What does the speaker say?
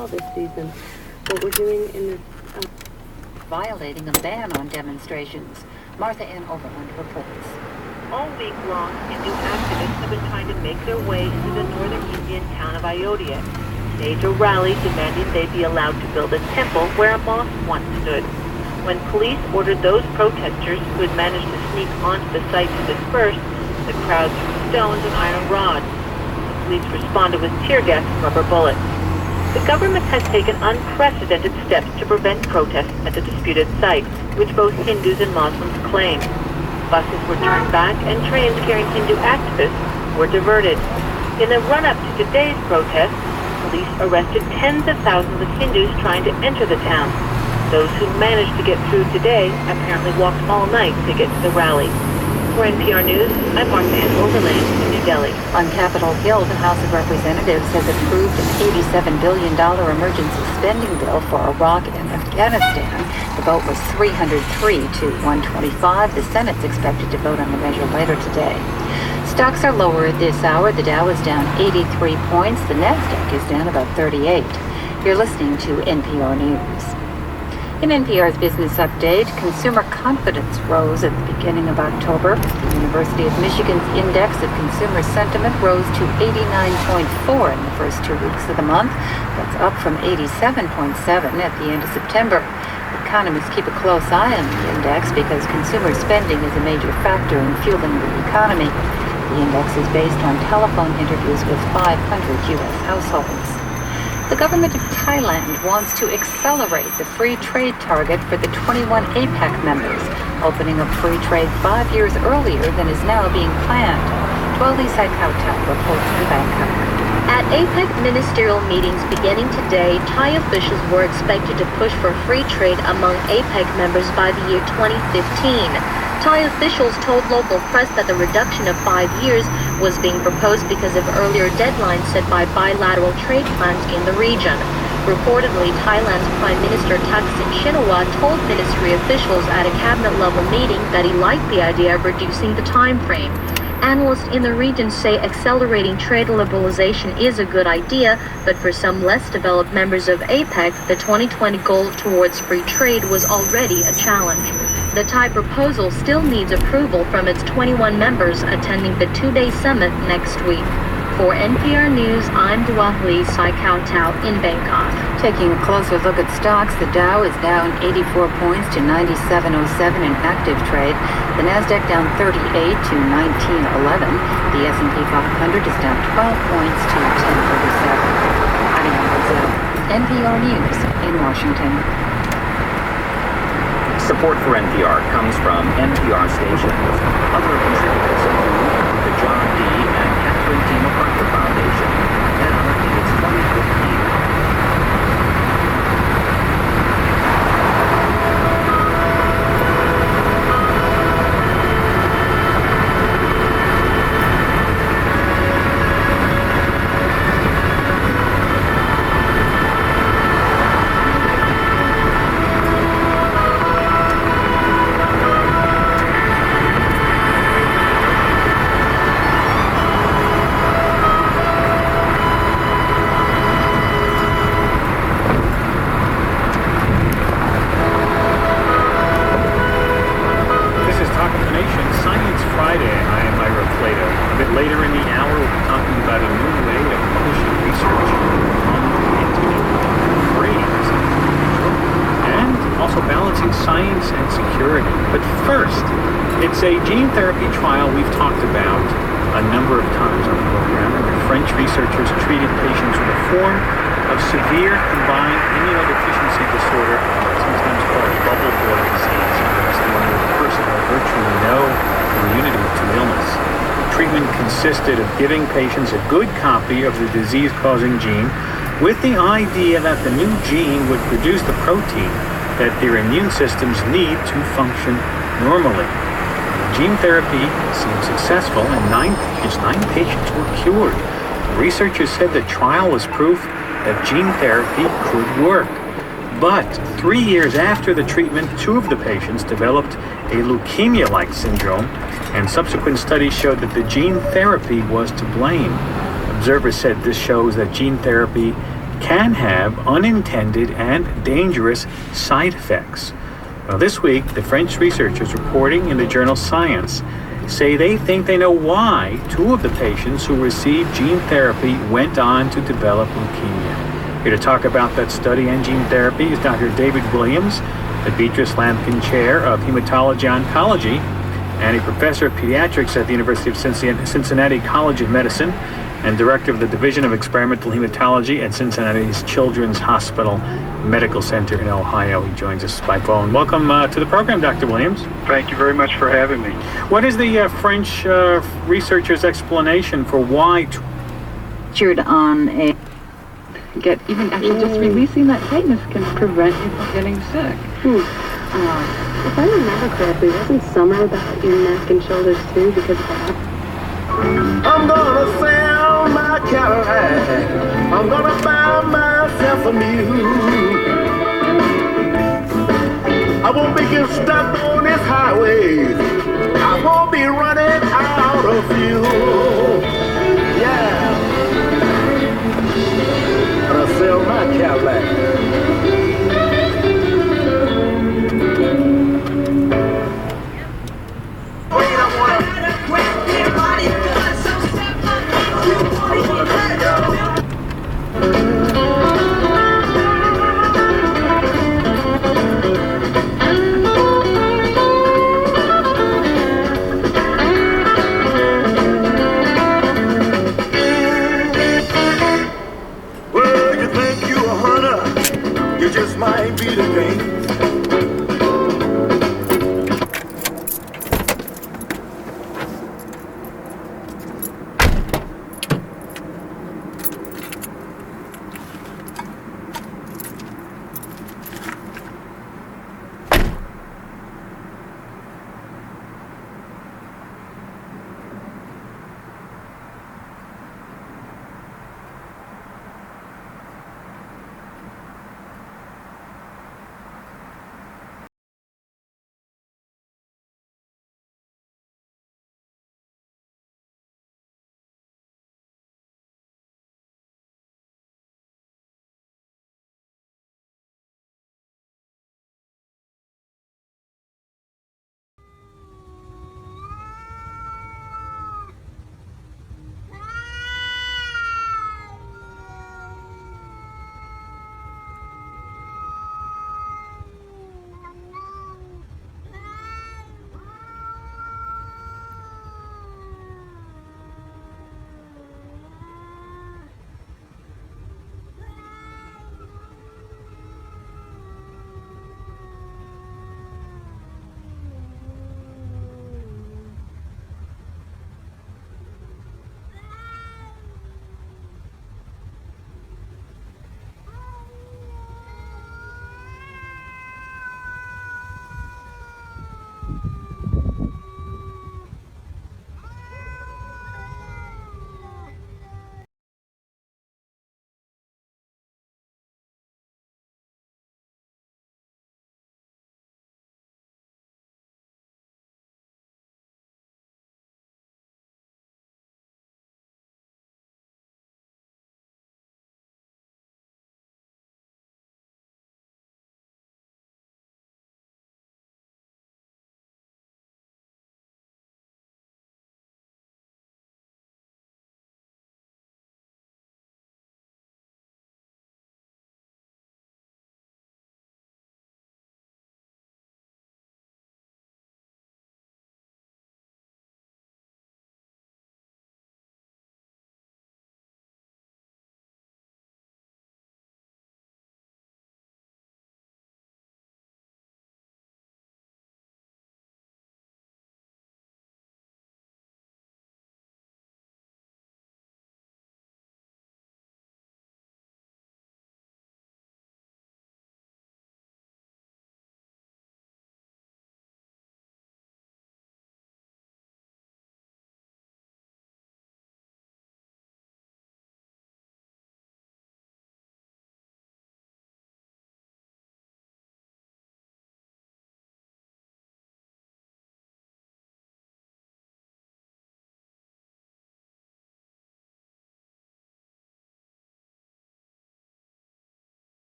fall this season. What we're doing in this... Violating a ban on demonstrations. Martha Ann Overland reports. All week long, Hindu activists have been trying to make their way into the northern Indian town of Ayodhya, stage a rally demanding they be allowed to build a temple where a mosque once stood. When police ordered those protesters who had managed to sneak onto the site to disperse, the crowd threw stones and iron rods. The police responded with tear gas and rubber bullets. The government has taken unprecedented steps to prevent protests at the disputed site, which both Hindus and Muslims claim. Buses were turned back and trains carrying Hindu activists were diverted. In the run-up to today's protest, police arrested tens of thousands of Hindus trying to enter the town. Those who managed to get through today apparently walked all night to get to the rally. For NPR News, I'm Martha Ann Overland in New Delhi. On Capitol Hill, the House of Representatives has approved an $87 billion emergency spending bill for Iraq and Afghanistan. The vote was 303 to 125. The Senate's expected to vote on the measure later today. Stocks are lower at this hour. The Dow is down 83 points. The Nasdaq is down about 38. You're listening to NPR News. In NPR's Business Update, consumer confidence rose at the beginning of October. The University of Michigan's index of consumer sentiment rose to 89.4 in the first 2 weeks of the month. That's up from 87.7 at the end of September. Economists keep a close eye on the index because consumer spending is a major factor in fueling the economy. The index is based on telephone interviews with 500 U.S. households. The government of Thailand wants to accelerate the free trade target for the 21 APEC members, opening up free trade 5 years earlier than is now being planned. Dwelly Saikautau reports from Bangkok. At APEC ministerial meetings beginning today, Thai officials were expected to push for free trade among APEC members by the year 2015. Thai officials told local press that the reduction of 5 years was being proposed because of earlier deadlines set by bilateral trade plans in the region. Reportedly, Thailand's Prime Minister Thaksin Shinawatra told ministry officials at a cabinet-level meeting that he liked the idea of reducing the time frame. Analysts in the region say accelerating trade liberalization is a good idea, but for some less developed members of APEC, the 2020 goal towards free trade was already a challenge. The Thai proposal still needs approval from its 21 members attending the two-day summit next week. For NPR News, I'm Dwelly Saikautau in Bangkok. Taking a closer look at stocks, the Dow is down 84 points to 9707 in active trade. The Nasdaq down 38 to 1911. The S&P 500 is down 12 points to 1037. I'm Brazil. NPR News in Washington. Support for NPR comes from NPR stations. Other contributors include the John D. and Catherine T. MacArthur Foundation, now in its 25th year. Science and security. But first, it's a gene therapy trial we've talked about a number of times on the program. The French researchers treated patients with a form of severe combined immunodeficiency disorder, sometimes called bubble boy disease, where the person had virtually no immunity to illness. The treatment consisted of giving patients a good copy of the disease-causing gene with the idea that the new gene would produce the protein that their immune systems need to function normally. Gene therapy seemed successful and nine patients were cured. Researchers said the trial was proof that gene therapy could work. But 3 years after the treatment, 2 of the patients developed a leukemia-like syndrome, and subsequent studies showed that the gene therapy was to blame. Observers said this shows that gene therapy can have unintended and dangerous side effects. Now, this week, the French researchers reporting in the journal Science say they think they know why 2 of the patients who received gene therapy went on to develop leukemia. Here to talk about that study and gene therapy is Dr. David Williams, the Beatrice Lampkin Chair of Hematology Oncology and a professor of pediatrics at the University of Cincinnati College of Medicine and director of the Division of Experimental Hematology at Cincinnati's Children's Hospital Medical Center in Ohio. He joins us by phone. Welcome to the program, Dr. Williams. Thank you very much for having me. What is the French researchers' explanation for why featured on a get even actually just releasing that tightness can prevent you from getting sick? If I remember correctly, wasn't summer about your neck and shoulders too because of that? I'm gonna sell my Cadillac. I'm gonna buy myself a mule. I won't be getting stuck on this highway. I won't be running out of fuel.